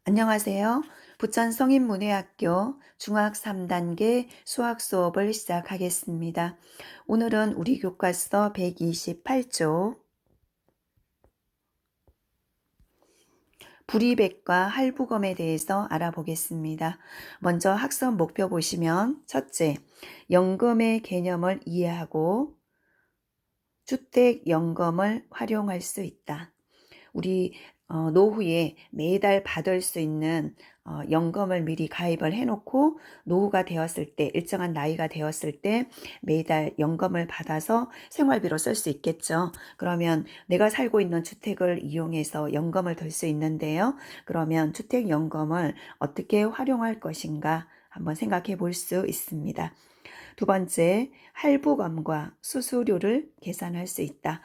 안녕하세요. 부천 성인문예학교 중학 3단계 수학 수업을 시작하겠습니다. 오늘은 우리 교과서 128쪽 불이백과 할부검에 대해서 알아보겠습니다. 먼저 학습 목표 보시면 첫째, 연금의 개념을 이해하고 주택연금을 활용할 수 있다. 우리 노후에 매달 받을 수 있는 연금을 미리 가입을 해놓고 노후가 되었을 때 일정한 나이가 되었을 때 매달 연금을 받아서 생활비로 쓸 수 있겠죠. 그러면 내가 살고 있는 주택을 이용해서 연금을 들 수 있는데요. 그러면 주택연금을 어떻게 활용할 것인가 한번 생각해 볼 수 있습니다. 두 번째, 할부금과 수수료를 계산할 수 있다.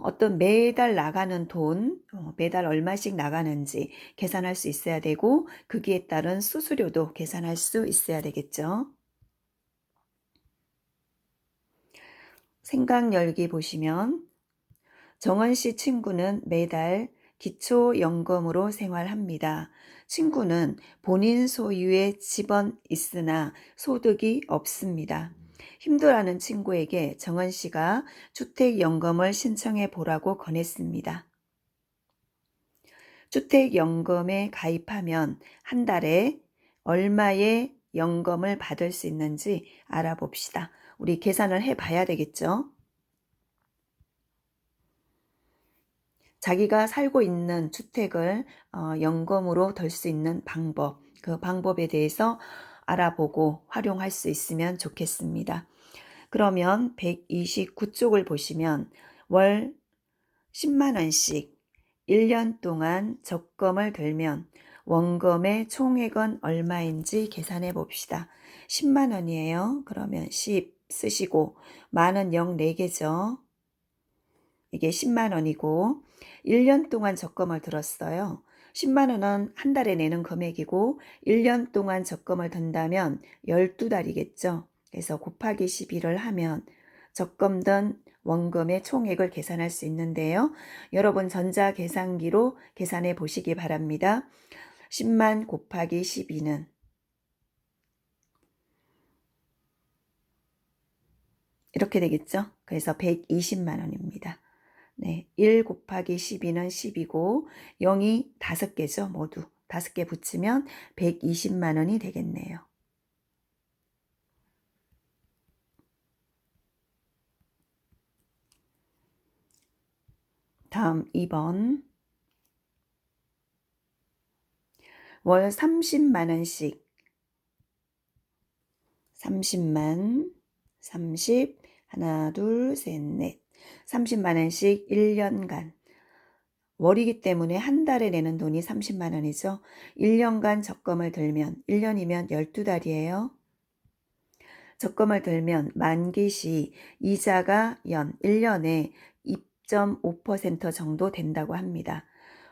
어떤 매달 나가는 돈, 매달 얼마씩 나가는지 계산할 수 있어야 되고 거기에 따른 수수료도 계산할 수 있어야 되겠죠. 생각 열기 보시면 정은 씨 친구는 매달 기초연금으로 생활합니다. 친구는 본인 소유의 집은 있으나 소득이 없습니다. 힘들어하는 친구에게 정은 씨가 주택연금을 신청해 보라고 권했습니다. 주택연금에 가입하면 한 달에 얼마의 연금을 받을 수 있는지 알아봅시다. 우리 계산을 해 봐야 되겠죠? 자기가 살고 있는 주택을 연금으로 덜 수 있는 방법, 그 방법에 대해서 알아보고 활용할 수 있으면 좋겠습니다. 그러면 129쪽을 보시면 월 10만 원씩 1년 동안 적금을 들면 원금의 총액은 얼마인지 계산해 봅시다. 10만 원이에요. 그러면 10 쓰시고 만은 0 4개죠. 이게 10만 원이고 1년 동안 적금을 들었어요. 10만 원은 한 달에 내는 금액이고 1년 동안 적금을 든다면 12달이겠죠. 그래서 곱하기 12를 하면 적금 든 원금의 총액을 계산할 수 있는데요. 여러분 전자계산기로 계산해 보시기 바랍니다. 10만 곱하기 12는 이렇게 되겠죠. 그래서 120만 원입니다. 네, 1 곱하기 12는 10이고 0이 5개죠. 모두 5개 붙이면 120만 원이 되겠네요. 다음 2번. 월 30만 원씩 30만 30 하나 둘 셋 넷 30만 원씩 1년간 월이기 때문에 한 달에 내는 돈이 30만 원이죠. 1년간 적금을 들면 1년이면 12달이에요. 적금을 들면 만기 시 이자가 연 1년에 2.5% 정도 된다고 합니다.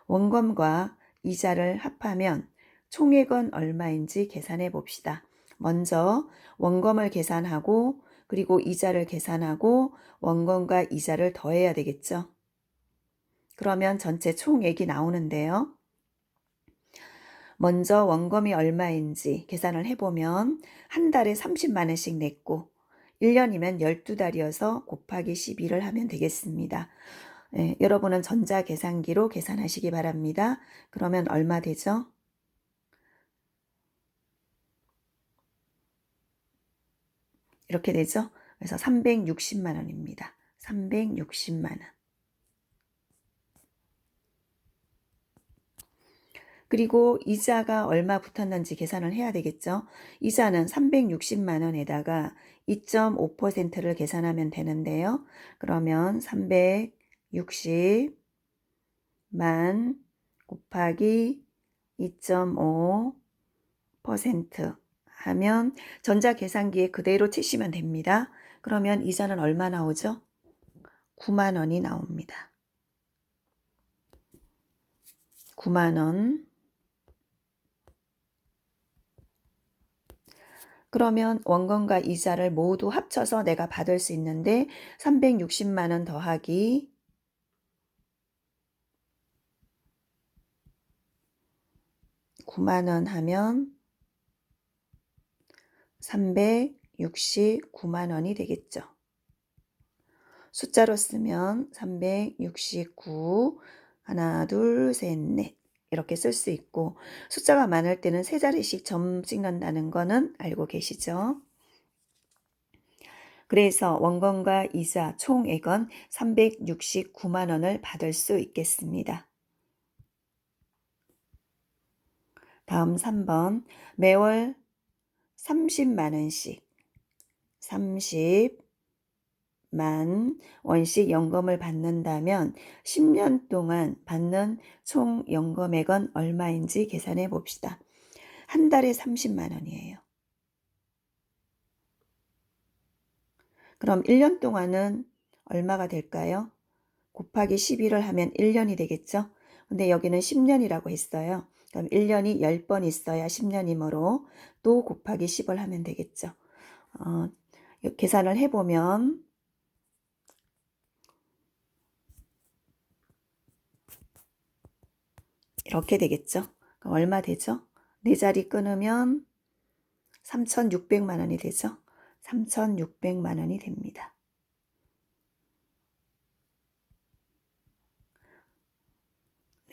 원금과 이자를 합하면 총액은 얼마인지 계산해 봅시다. 먼저 원금을 계산하고 그리고 이자를 계산하고 원금과 이자를 더해야 되겠죠. 그러면 전체 총액이 나오는데요. 먼저 원금이 얼마인지 계산을 해보면 한 달에 30만 원씩 냈고 1년이면 12달이어서 곱하기 12를 하면 되겠습니다. 여러분은 전자계산기로 계산하시기 바랍니다. 그러면 얼마 되죠? 이렇게 되죠? 그래서 360만 원입니다. 360만 원. 그리고 이자가 얼마 붙었는지 계산을 해야 되겠죠. 이자는 360만 원에다가 2.5%를 계산하면 되는데요. 그러면 360만 곱하기 2.5% 하면 전자계산기에 그대로 치시면 됩니다. 그러면 이자는 얼마 나오죠? 9만 원이 나옵니다. 9만 원. 그러면 원금과 이자를 모두 합쳐서 내가 받을 수 있는데 360만 원 더하기 9만 원 하면 369만 원이 되겠죠. 숫자로 쓰면 369, 하나, 둘, 셋, 넷 이렇게 쓸 수 있고 숫자가 많을 때는 세 자리씩 점 찍는다는 거는 알고 계시죠? 그래서 원금과 이자 총액은 369만 원을 받을 수 있겠습니다. 다음 3번 매월 30만 원씩 30만 원씩 연금을 받는다면 10년 동안 받는 총 연금액은 얼마인지 계산해 봅시다. 한 달에 30만 원이에요. 그럼 1년 동안은 얼마가 될까요? 곱하기 12를 하면 1년이 되겠죠? 근데 여기는 10년이라고 했어요. 그럼 1년이 10번 있어야 10년이므로 또 곱하기 10을 하면 되겠죠. 계산을 해보면 이렇게 되겠죠. 그럼 얼마 되죠? 4자리 끊으면 3,600만 원이 되죠. 3,600만 원이 됩니다.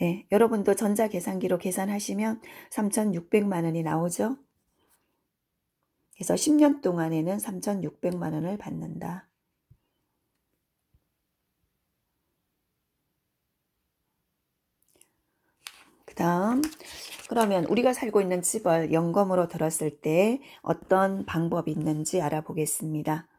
네, 여러분도 전자계산기로 계산하시면 3,600만 원이 나오죠. 그래서 10년 동안에는 3,600만 원을 받는다. 그 다음 그러면 우리가 살고 있는 집을 연금으로 들었을 때 어떤 방법이 있는지 알아보겠습니다.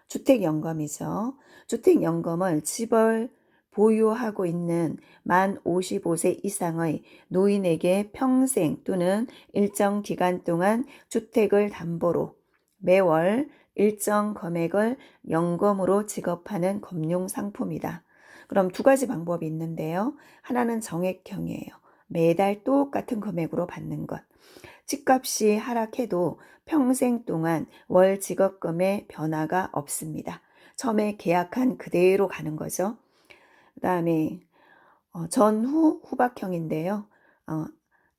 주택연금이죠. 주택연금은 집을 보유하고 있는 만 55세 이상의 노인에게 평생 또는 일정 기간 동안 주택을 담보로 매월 일정 금액을 연금으로 지급하는 금융상품이다. 그럼 두 가지 방법이 있는데요. 하나는 정액형이에요. 매달 똑같은 금액으로 받는 것. 집값이 하락해도 평생 동안 월 지급금의 변화가 없습니다. 처음에 계약한 그대로 가는 거죠. 그 다음에 전후 후박형인데요.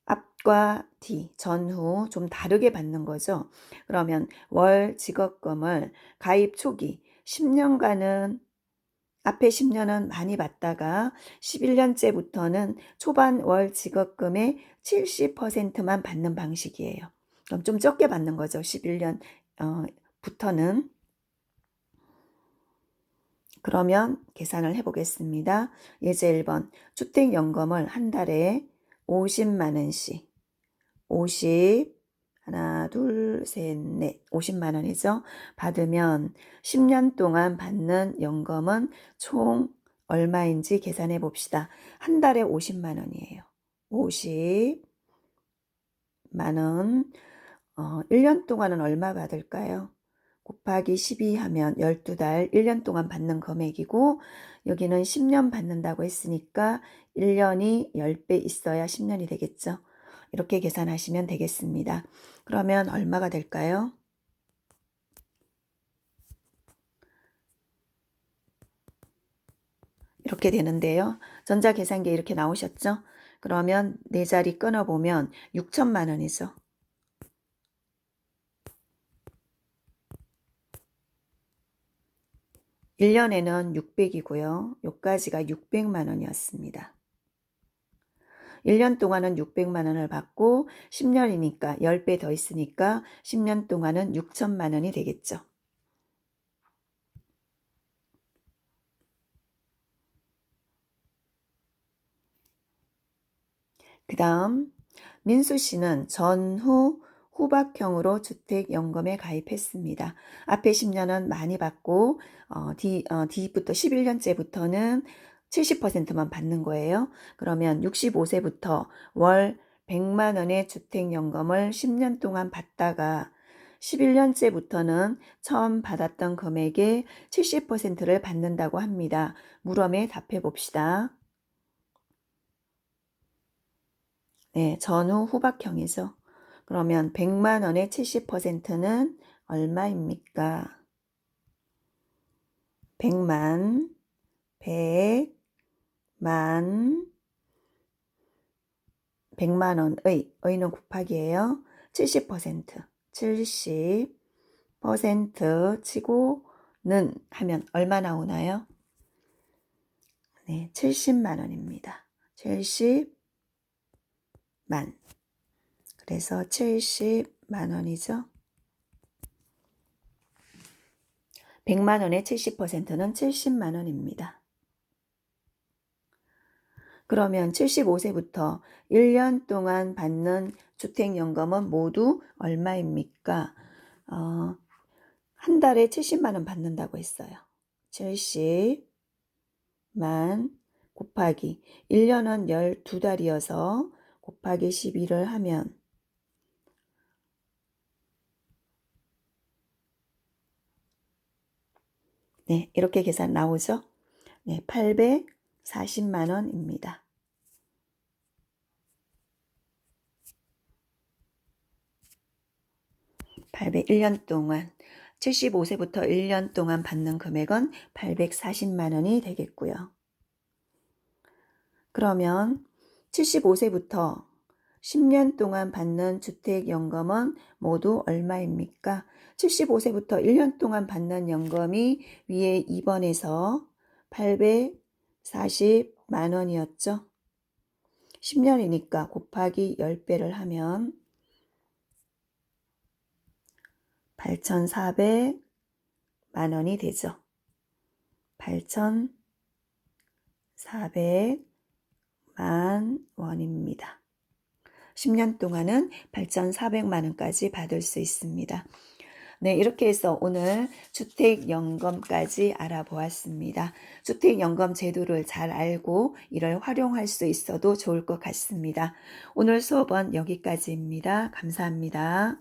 앞과 뒤, 전후 좀 다르게 받는 거죠. 그러면 월 지급금을 가입 초기 10년간은 앞에 10년은 많이 받다가 11년째부터는 초반 월 지급금의 70%만 받는 방식이에요. 그럼 좀 적게 받는 거죠. 11년 부터는. 그러면 계산을 해보겠습니다. 예제 1번 주택연금을 한 달에 50만 원씩 50 하나 둘 셋 넷 50만 원이죠. 받으면 10년 동안 받는 연금은 총 얼마인지 계산해 봅시다. 한 달에 50만 원이에요. 50만 원 1년 동안은 얼마 받을까요? 곱하기 12 하면 12달 1년 동안 받는 금액이고 여기는 10년 받는다고 했으니까 1년이 10배 있어야 10년이 되겠죠. 이렇게 계산하시면 되겠습니다. 그러면 얼마가 될까요? 이렇게 되는데요. 전자계산기에 이렇게 나오셨죠? 그러면 4자리 끊어보면 6천만 원이죠. 1년에는 600이고요. 요까지가 600만 원이었습니다. 1년 동안은 600만 원을 받고 10년이니까 10배 더 있으니까 10년 동안은 6천만 원이 되겠죠. 그 다음 민수 씨는 전후 후박형으로 주택연금에 가입했습니다. 앞에 10년은 많이 받고 뒤부터 11년째부터는 70%만 받는 거예요. 그러면 65세부터 월 100만 원의 주택연금을 10년 동안 받다가 11년째부터는 처음 받았던 금액의 70%를 받는다고 합니다. 물음에 답해 봅시다. 네, 전후 후박형이죠. 그러면 100만 원의 70%는 얼마입니까? 100만, 100만 100만 원의, 의는 곱하기예요. 70%, 70% 치고는 하면 얼마 나오나요? 네, 70만 원입니다. 70만. 그래서 70만 원이죠. 100만 원의 70%는 70만 원입니다. 그러면 75세부터 1년 동안 받는 주택연금은 모두 얼마입니까? 한 달에 70만 원 받는다고 했어요. 70만 곱하기 1년은 12달이어서 곱하기 12를 하면 네, 이렇게 계산 나오죠? 네, 840만 원입니다. 1년 동안 75세부터 1년 동안 받는 금액은 840만 원이 되겠고요. 그러면 75세부터 10년 동안 받는 주택연금은 모두 얼마입니까? 75세부터 1년 동안 받는 연금이 위에 2번에서 840만 원이었죠. 10년이니까 곱하기 10배를 하면 8,400만 원이 되죠. 8,400만 원입니다. 10년 동안은 8,400만 원까지 받을 수 있습니다. 네, 이렇게 해서 오늘 주택연금까지 알아보았습니다. 주택연금 제도를 잘 알고 이를 활용할 수 있어도 좋을 것 같습니다. 오늘 수업은 여기까지입니다. 감사합니다.